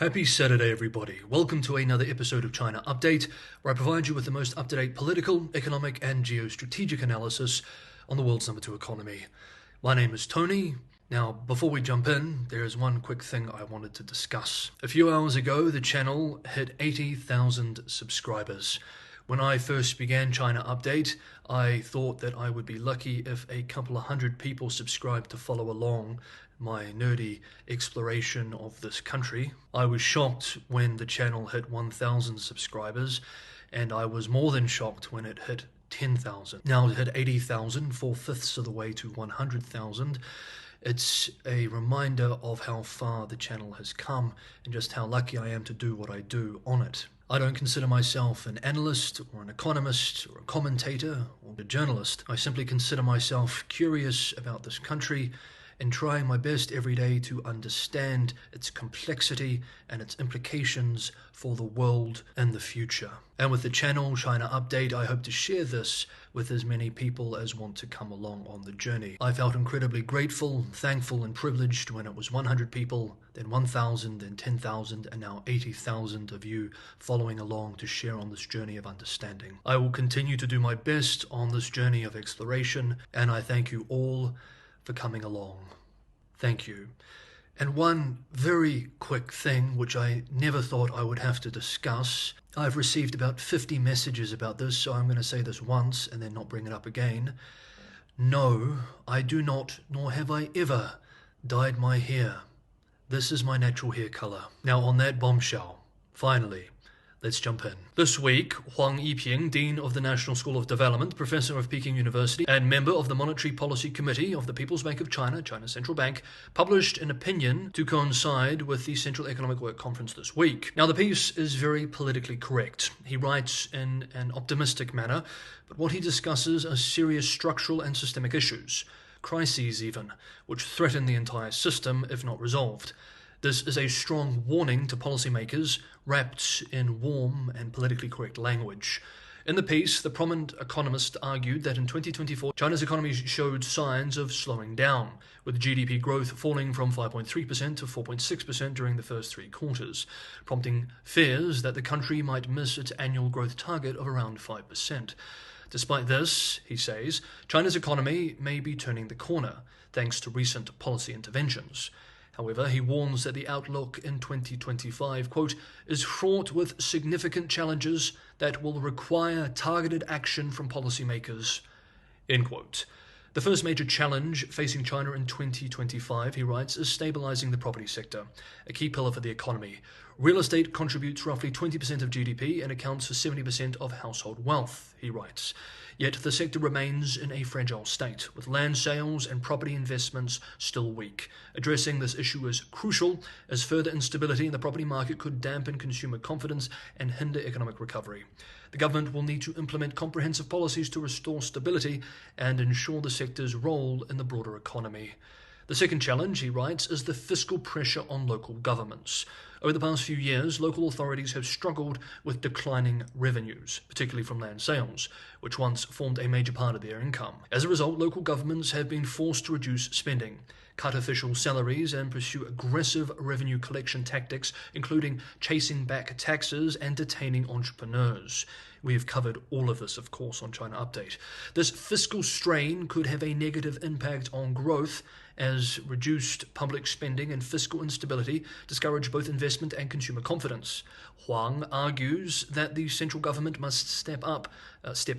Happy Saturday, everybody. Welcome to another episode of China Update, where I provide you with the most up-to-date political, economic, and geostrategic analysis on the world's #2 economy. My name is Tony. Now, before we jump in, there is one quick thing I wanted to discuss. A few hours ago, the channel hit 80,000 subscribers. When I first began China Update, I thought that I would be lucky if a couple of hundred people subscribed to follow along my nerdy exploration of this country. I was shocked when the channel hit 1,000 subscribers, and I was more than shocked when it hit 10,000. Now it hit 80,000, 4/5 of the way to 100,000. It's a reminder of how far the channel has come and just how lucky I am to do what I do on it. I don't consider myself an analyst or an economist or a commentator or a journalist. I simply consider myself curious about this country and trying my best every day to understand its complexity and its implications for the world and the future. And with the channel China Update, I hope to share this with as many people as want to come along on the journey. I felt incredibly grateful, thankful, and privileged when it was 100 people, then 1,000, then 10,000, and now 80,000 of you following along to share on this journey of understanding. I will continue to do my best on this journey of exploration, and I thank you all for coming along. Thank you. And one very quick thing which I never thought I would have to discuss. I've received about 50 messages about this, so I'm going to say this once and then not bring it up again. No, I do not, nor have I ever, dyed my hair. This is my natural hair color. Now on that bombshell, finally, let's jump in. This week, Huang Yiping, Dean of the National School of Development, Professor of Peking University, and member of the Monetary Policy Committee of the People's Bank of China, China's central bank, published an opinion to coincide with the Central Economic Work Conference this week. Now, the piece is very politically correct. He writes in an optimistic manner, but what he discusses are serious structural and systemic issues, crises even, which threaten the entire system if not resolved. This is a strong warning to policymakers, wrapped in warm and politically correct language. In the piece, the prominent economist argued that in 2024, China's economy showed signs of slowing down, with GDP growth falling from 5.3% to 4.6% during the first 3 quarters, prompting fears that the country might miss its annual growth target of around 5%. Despite this, he says, China's economy may be turning the corner, thanks to recent policy interventions. However, he warns that the outlook in 2025, quote, is fraught with significant challenges that will require targeted action from policymakers, end quote. The first major challenge facing China in 2025, he writes, is stabilizing the property sector, a key pillar for the economy. Real estate contributes roughly 20% of GDP and accounts for 70% of household wealth, he writes. Yet the sector remains in a fragile state, with land sales and property investments still weak. Addressing this issue is crucial, as further instability in the property market could dampen consumer confidence and hinder economic recovery. The government will need to implement comprehensive policies to restore stability and ensure the sector's role in the broader economy. The second challenge, he writes, is the fiscal pressure on local governments. Over the past few years, local authorities have struggled with declining revenues, particularly from land sales, which once formed a major part of their income. As a result, local governments have been forced to reduce spending, cut official salaries, and pursue aggressive revenue collection tactics, including chasing back taxes and detaining entrepreneurs. We have covered all of this, of course, on China Update. This fiscal strain could have a negative impact on growth, as reduced public spending and fiscal instability discourage both investment and consumer confidence. Huang argues that the central government must step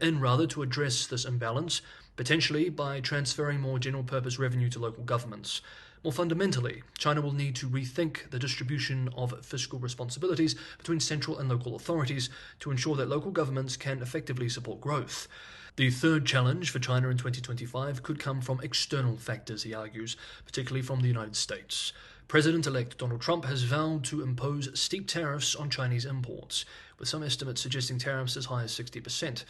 in to address this imbalance, potentially by transferring more general-purpose revenue to local governments. More fundamentally, China will need to rethink the distribution of fiscal responsibilities between central and local authorities to ensure that local governments can effectively support growth. The third challenge for China in 2025 could come from external factors, he argues, particularly from the United States. President-elect Donald Trump has vowed to impose steep tariffs on Chinese imports, with some estimates suggesting tariffs as high as 60%.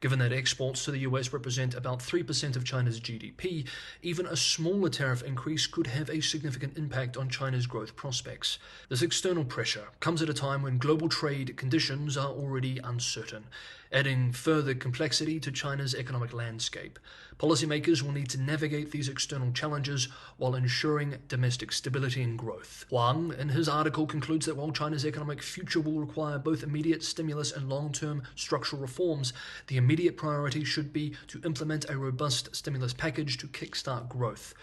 Given that exports to the US represent about 3% of China's GDP, even a smaller tariff increase could have a significant impact on China's growth prospects. This external pressure comes at a time when global trade conditions are already uncertain, adding further complexity to China's economic landscape. Policymakers will need to navigate these external challenges while ensuring domestic stability and growth. Huang, in his article, concludes that while China's economic future will require both immediate stimulus and long-term structural reforms, the immediate priority should be to implement a robust stimulus package to kickstart growth.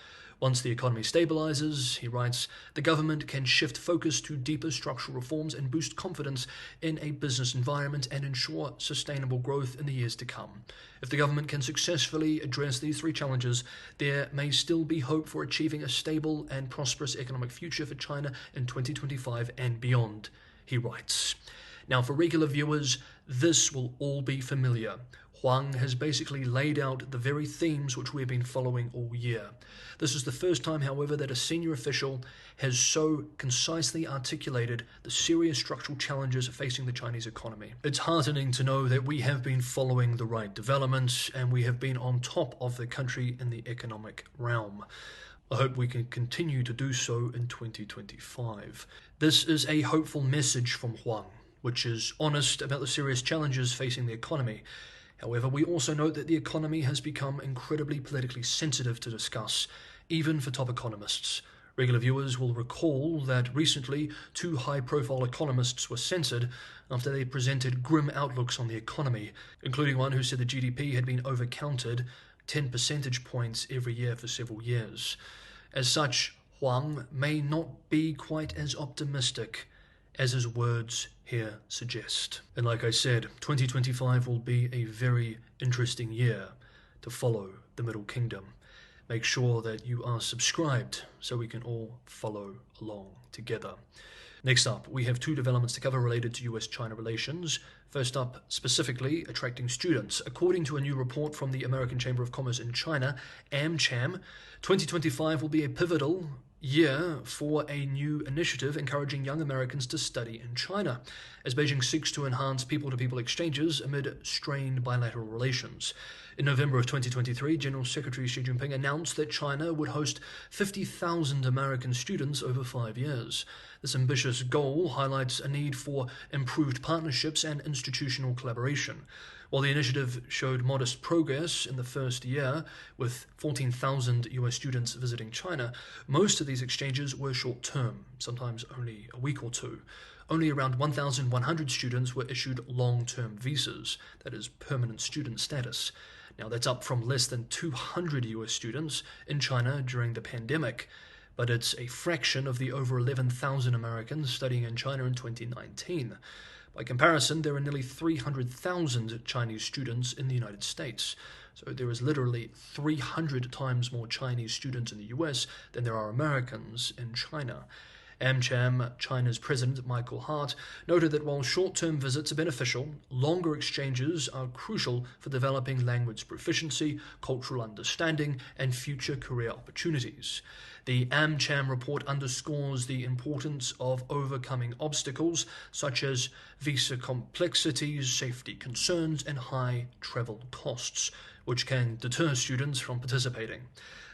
Once the economy stabilizes, he writes, the government can shift focus to deeper structural reforms and boost confidence in a business environment and ensure sustainable growth in the years to come. If the government can successfully address these three challenges, there may still be hope for achieving a stable and prosperous economic future for China in 2025 and beyond, he writes. Now, for regular viewers, this will all be familiar. Huang has basically laid out the very themes which we have been following all year. This is the first time, however, that a senior official has so concisely articulated the serious structural challenges facing the Chinese economy. It's heartening to know that we have been following the right developments and we have been on top of the country in the economic realm. I hope we can continue to do so in 2025. This is a hopeful message from Huang, which is honest about the serious challenges facing the economy. However, we also note that the economy has become incredibly politically sensitive to discuss, even for top economists. Regular viewers will recall that recently 2 high-profile economists were censored after they presented grim outlooks on the economy, including one who said the GDP had been overcounted 10 percentage points every year for several years. As such, Huang may not be quite as optimistic as his words here suggest. And like I said, 2025 will be a very interesting year to follow the Middle Kingdom. Make sure that you are subscribed so we can all follow along together. Next up, we have 2 developments to cover related to US-China relations. First up, specifically attracting students. According to a new report from the American Chamber of Commerce in China, AmCham, 2025 will be a pivotal year for a new initiative encouraging young Americans to study in China, as Beijing seeks to enhance people-to-people exchanges amid strained bilateral relations. In November of 2023, General Secretary Xi Jinping announced that China would host 50,000 American students over 5 years. This ambitious goal highlights a need for improved partnerships and institutional collaboration. While the initiative showed modest progress in the first year, with 14,000 US students visiting China, most of these exchanges were short-term, sometimes only a week or two. Only around 1,100 students were issued long-term visas, that is, permanent student status. Now, that's up from less than 200 US students in China during the pandemic, but it's a fraction of the over 11,000 Americans studying in China in 2019. By comparison, there are nearly 300,000 Chinese students in the United States. So there is literally 300 times more Chinese students in the US than there are Americans in China. AmCham, China's President Michael Hart, noted that while short-term visits are beneficial, longer exchanges are crucial for developing language proficiency, cultural understanding, and future career opportunities. The AmCham report underscores the importance of overcoming obstacles such as visa complexities, safety concerns, and high travel costs, which can deter students from participating.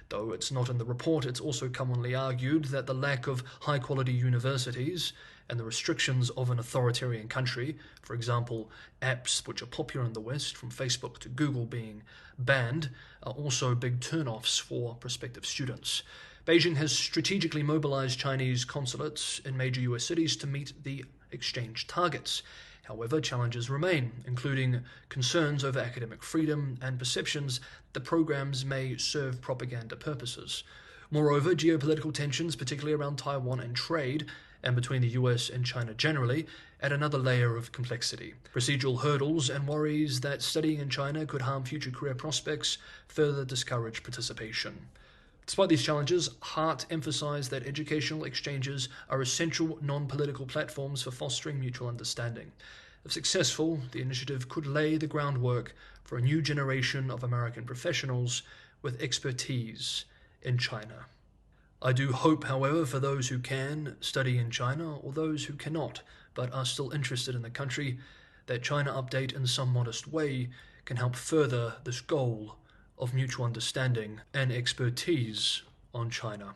Though it's not in the report, it's also commonly argued that the lack of high-quality universities and the restrictions of an authoritarian country, for example, apps which are popular in the West, from Facebook to Google being banned, are also big turn-offs for prospective students. Beijing has strategically mobilized Chinese consulates in major US cities to meet the exchange targets. However, challenges remain, including concerns over academic freedom and perceptions that programs may serve propaganda purposes. Moreover, geopolitical tensions, particularly around Taiwan and trade, and between the US and China generally, add another layer of complexity. Procedural hurdles and worries that studying in China could harm future career prospects further discourage participation. Despite these challenges, Hart emphasized that educational exchanges are essential non-political platforms for fostering mutual understanding. If successful, the initiative could lay the groundwork for a new generation of American professionals with expertise in China. I do hope, however, for those who can study in China or those who cannot but are still interested in the country, that China Update in some modest way can help further this goal of mutual understanding and expertise on China.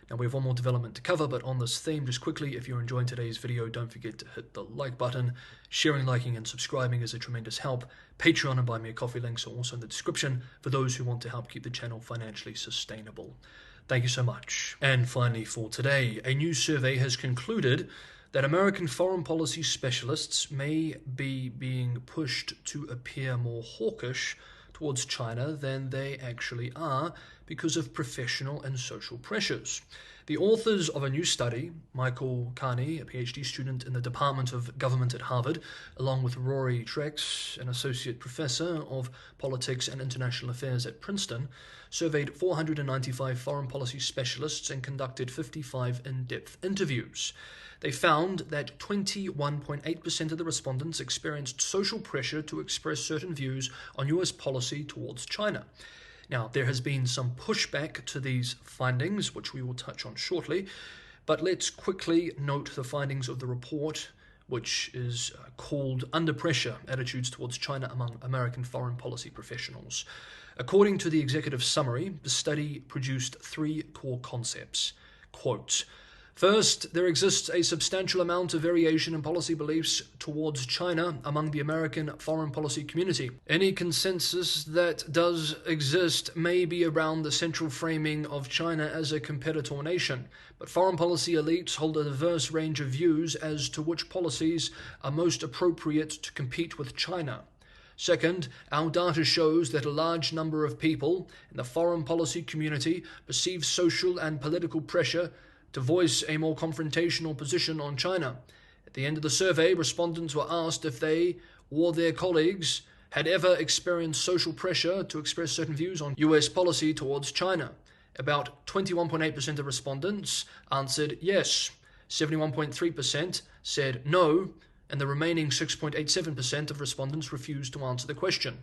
Now, we have one more development to cover, but on this theme, just quickly, if you're enjoying today's video, don't forget to hit the like button. Sharing, liking, and subscribing is a tremendous help. Patreon and Buy Me a Coffee links are also in the description for those who want to help keep the channel financially sustainable. Thank you so much. And finally, for today, a new survey has concluded that American foreign policy specialists may be being pushed to appear more hawkish towards China than they actually are because of professional and social pressures. The authors of a new study, Michael Carney, a PhD student in the Department of Government at Harvard, along with Rory Trex, an associate professor of politics and international affairs at Princeton, surveyed 495 foreign policy specialists and conducted 55 in-depth interviews. They found that 21.8% of the respondents experienced social pressure to express certain views on US policy towards China. Now, there has been some pushback to these findings, which we will touch on shortly, but let's quickly note the findings of the report, which is called Under Pressure: Attitudes Towards China Among American Foreign Policy Professionals. According to the executive summary, the study produced three core concepts. Quote, first, there exists a substantial amount of variation in policy beliefs towards China among the American foreign policy community. Any consensus that does exist may be around the central framing of China as a competitor nation, but foreign policy elites hold a diverse range of views as to which policies are most appropriate to compete with China. Second, our data shows that a large number of people in the foreign policy community perceive social and political pressure to voice a more confrontational position on China. At the end of the survey, respondents were asked if they or their colleagues had ever experienced social pressure to express certain views on US policy towards China. About 21.8% of respondents answered yes, 71.3% said no, and the remaining 6.87% of respondents refused to answer the question.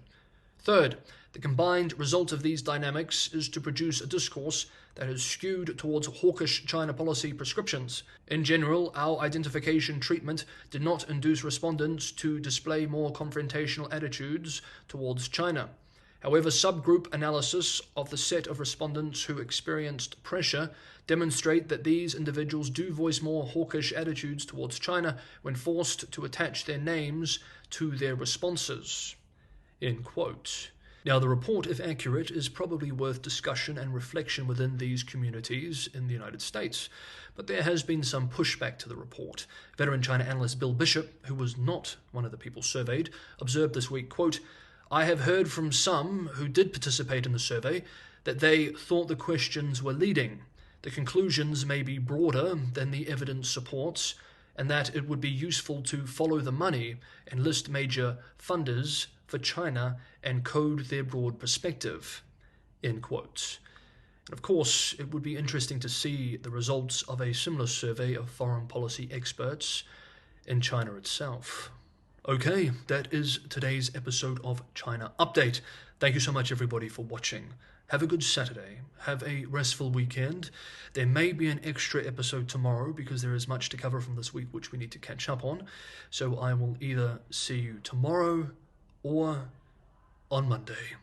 Third, the combined result of these dynamics is to produce a discourse that is skewed towards hawkish China policy prescriptions. In general, our identification treatment did not induce respondents to display more confrontational attitudes towards China. However, subgroup analysis of the set of respondents who experienced pressure demonstrate that these individuals do voice more hawkish attitudes towards China when forced to attach their names to their responses. End quote. Now, the report, if accurate, is probably worth discussion and reflection within these communities in the United States. But there has been some pushback to the report. Veteran China analyst Bill Bishop, who was not one of the people surveyed, observed this week, quote, I have heard from some who did participate in the survey that they thought the questions were leading. The conclusions may be broader than the evidence supports, and that it would be useful to follow the money and list major funders for China and code their broad perspective. End quote. And of course, it would be interesting to see the results of a similar survey of foreign policy experts in China itself. Okay, that is today's episode of China Update. Thank you so much, everybody, for watching. Have a good Saturday. Have a restful weekend. There may be an extra episode tomorrow because there is much to cover from this week which we need to catch up on. So I will either see you tomorrow or on Monday.